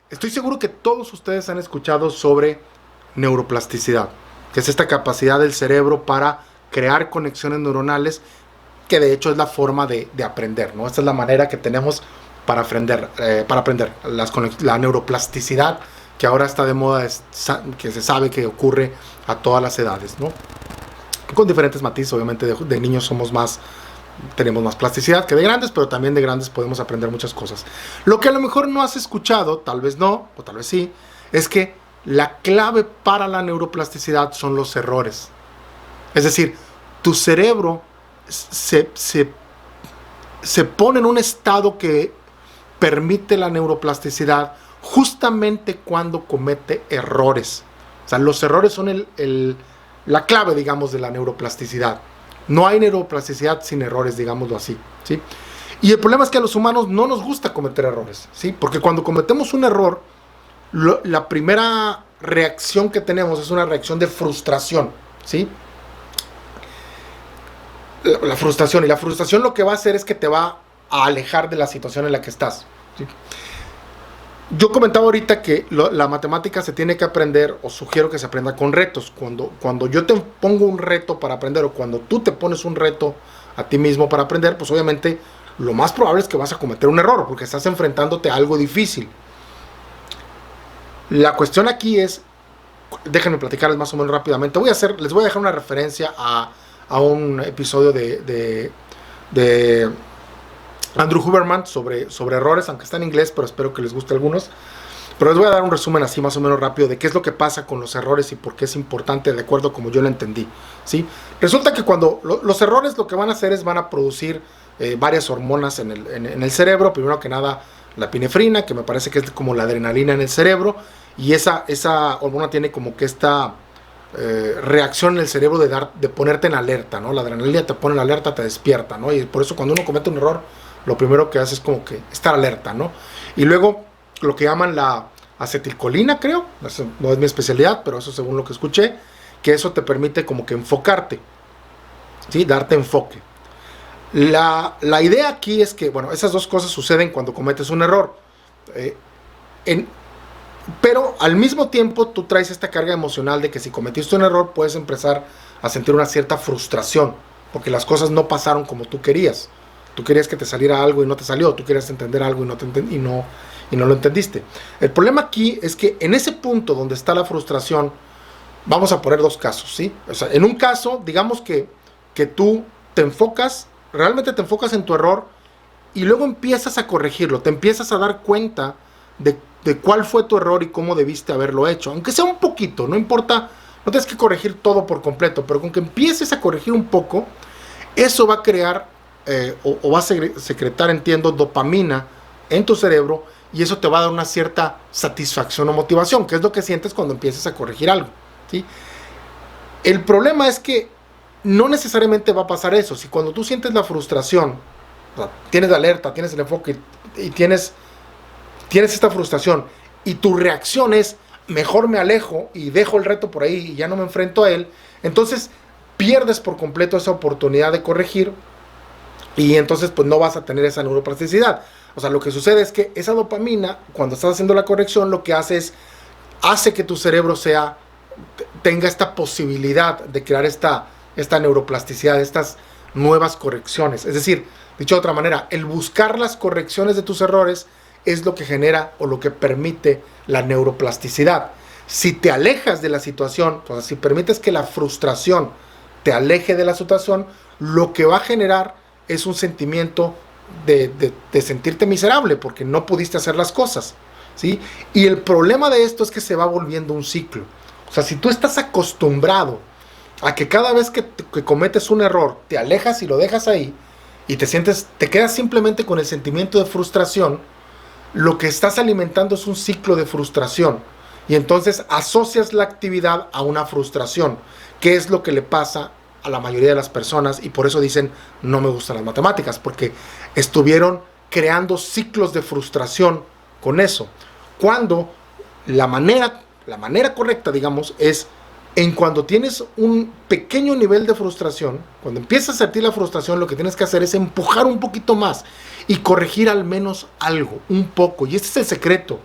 Estoy seguro que todos ustedes han escuchado sobre neuroplasticidad, que es esta capacidad del cerebro para crear conexiones neuronales, que de hecho es la forma de aprender, ¿no? Esta es la manera que tenemos para aprender, la neuroplasticidad, que ahora está de moda, que se sabe que ocurre a todas las edades, ¿no? Con diferentes matices, obviamente de niños tenemos más plasticidad que de grandes, pero también de grandes podemos aprender muchas cosas. Lo que a lo mejor no has escuchado, tal vez no, o tal vez sí, es que la clave para la neuroplasticidad son los errores. Es decir, tu cerebro se pone en un estado que permite la neuroplasticidad justamente cuando comete errores. O sea, los errores son la clave, digamos, de la neuroplasticidad. No hay neuroplasticidad sin errores, digámoslo así, ¿sí? Y el problema es que a los humanos no nos gusta cometer errores, ¿sí? Porque cuando cometemos un error, la primera reacción que tenemos es una reacción de frustración, ¿sí? La frustración. Y la frustración lo que va a hacer es que te va a alejar de la situación en la que estás, ¿sí? Yo comentaba ahorita que la matemática se tiene que aprender, o sugiero que se aprenda con retos. Cuando yo te pongo un reto para aprender, o cuando tú te pones un reto a ti mismo para aprender, pues obviamente lo más probable es que vas a cometer un error, porque estás enfrentándote a algo difícil. La cuestión aquí es, déjenme platicarles más o menos rápidamente. Les voy a dejar una referencia a un episodio de Andrew Huberman sobre errores, aunque está en inglés, pero espero que les guste a algunos. Pero les voy a dar un resumen así más o menos rápido de qué es lo que pasa con los errores y por qué es importante, de acuerdo como yo lo entendí, ¿sí? Resulta que cuando los errores lo que van a hacer es van a producir varias hormonas en el cerebro. Primero que nada, la epinefrina, que me parece que es como la adrenalina en el cerebro, y esa hormona tiene como que esta reacción en el cerebro de ponerte en alerta, ¿no? La adrenalina te pone en alerta, te despierta, ¿no? Y por eso cuando uno comete un error, lo primero que hace es como que estar alerta, ¿no? Y luego lo que llaman la acetilcolina, creo, no es mi especialidad, pero eso según lo que escuché, que eso te permite como que enfocarte, ¿sí? Darte enfoque. La idea aquí es que, bueno, esas dos cosas suceden cuando cometes un error. Pero al mismo tiempo tú traes esta carga emocional de que si cometiste un error puedes empezar a sentir una cierta frustración, porque las cosas no pasaron como tú querías. Tú querías que te saliera algo y no te salió. Tú querías entender algo y no lo entendiste. El problema aquí es que en ese punto donde está la frustración, vamos a poner dos casos, ¿sí? O sea, en un caso, digamos que tú realmente te enfocas en tu error y luego empiezas a corregirlo. Te empiezas a dar cuenta de cuál fue tu error y cómo debiste haberlo hecho. Aunque sea un poquito, no importa, no tienes que corregir todo por completo, pero con que empieces a corregir un poco, eso va a crear o va a secretar, entiendo, dopamina en tu cerebro, y eso te va a dar una cierta satisfacción o motivación, que es lo que sientes cuando empiezas a corregir algo, ¿sí? El problema es que no necesariamente va a pasar eso. Si cuando tú sientes la frustración, o sea, tienes la alerta, tienes el enfoque y tienes esta frustración, y tu reacción es mejor me alejo y dejo el reto por ahí y ya no me enfrento a él, entonces pierdes por completo esa oportunidad de corregir, y entonces pues no vas a tener esa neuroplasticidad. O sea, lo que sucede es que esa dopamina, cuando estás haciendo la corrección, lo que hace que tu cerebro tenga esta posibilidad de crear esta neuroplasticidad, estas nuevas correcciones. Es decir, dicho de otra manera, el buscar las correcciones de tus errores es lo que genera o lo que permite la neuroplasticidad. Si te alejas de la situación, o sea, si permites que la frustración te aleje de la situación, lo que va a generar es un sentimiento de sentirte miserable porque no pudiste hacer las cosas, ¿sí? Y el problema de esto es que se va volviendo un ciclo. O sea, si tú estás acostumbrado a que cada vez que cometes un error te alejas y lo dejas ahí y te quedas simplemente con el sentimiento de frustración, lo que estás alimentando es un ciclo de frustración, y entonces asocias la actividad a una frustración, que es lo que le pasa a la mayoría de las personas, y por eso dicen no me gustan las matemáticas, porque estuvieron creando ciclos de frustración con eso, cuando la manera correcta, digamos, es en cuando tienes un pequeño nivel de frustración, cuando empiezas a sentir la frustración, lo que tienes que hacer es empujar un poquito más y corregir al menos algo, un poco. Y este es el secreto.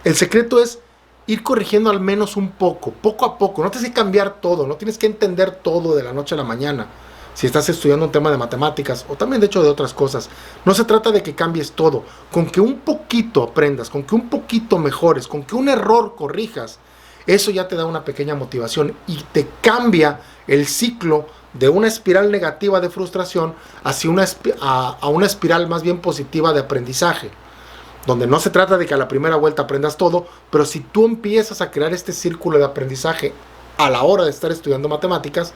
El secreto es ir corrigiendo al menos un poco a poco. No tienes que cambiar todo, no tienes que entender todo de la noche a la mañana. Si estás estudiando un tema de matemáticas o también de hecho de otras cosas, no se trata de que cambies todo. Con que un poquito aprendas, con que un poquito mejores, con que un error corrijas, eso ya te da una pequeña motivación y te cambia el ciclo de una espiral negativa de frustración hacia una espiral más bien positiva de aprendizaje, donde no se trata de que a la primera vuelta aprendas todo, pero si tú empiezas a crear este círculo de aprendizaje a la hora de estar estudiando matemáticas,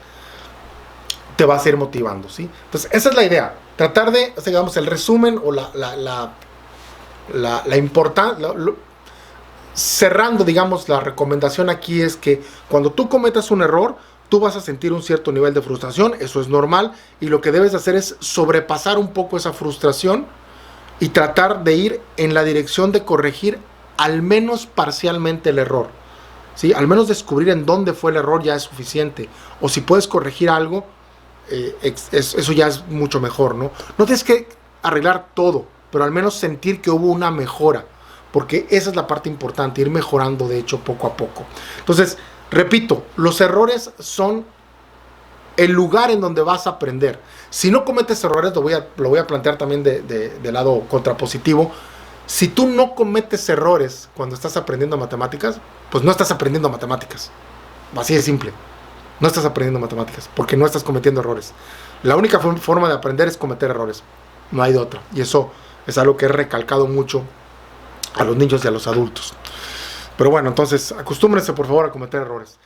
te vas a ir motivando, ¿sí? Entonces, esa es la idea. Tratar de, digamos, el resumen o la importancia, cerrando, digamos, la recomendación aquí es que cuando tú cometas un error, tú vas a sentir un cierto nivel de frustración, eso es normal, y lo que debes hacer es sobrepasar un poco esa frustración y tratar de ir en la dirección de corregir al menos parcialmente el error, ¿sí? Al menos descubrir en dónde fue el error ya es suficiente, o si puedes corregir algo, eso ya es mucho mejor, ¿no? No tienes que arreglar todo, pero al menos sentir que hubo una mejora, porque esa es la parte importante, ir mejorando de hecho poco a poco. Entonces, repito, los errores son el lugar en donde vas a aprender. Si no cometes errores, lo voy a plantear también de lado contrapositivo. Si tú no cometes errores cuando estás aprendiendo matemáticas, pues no estás aprendiendo matemáticas. Así de simple. No estás aprendiendo matemáticas porque no estás cometiendo errores. La única forma de aprender es cometer errores. No hay de otra. Y eso es algo que he recalcado mucho a los niños y a los adultos. Pero bueno, entonces acostúmbrense por favor a cometer errores.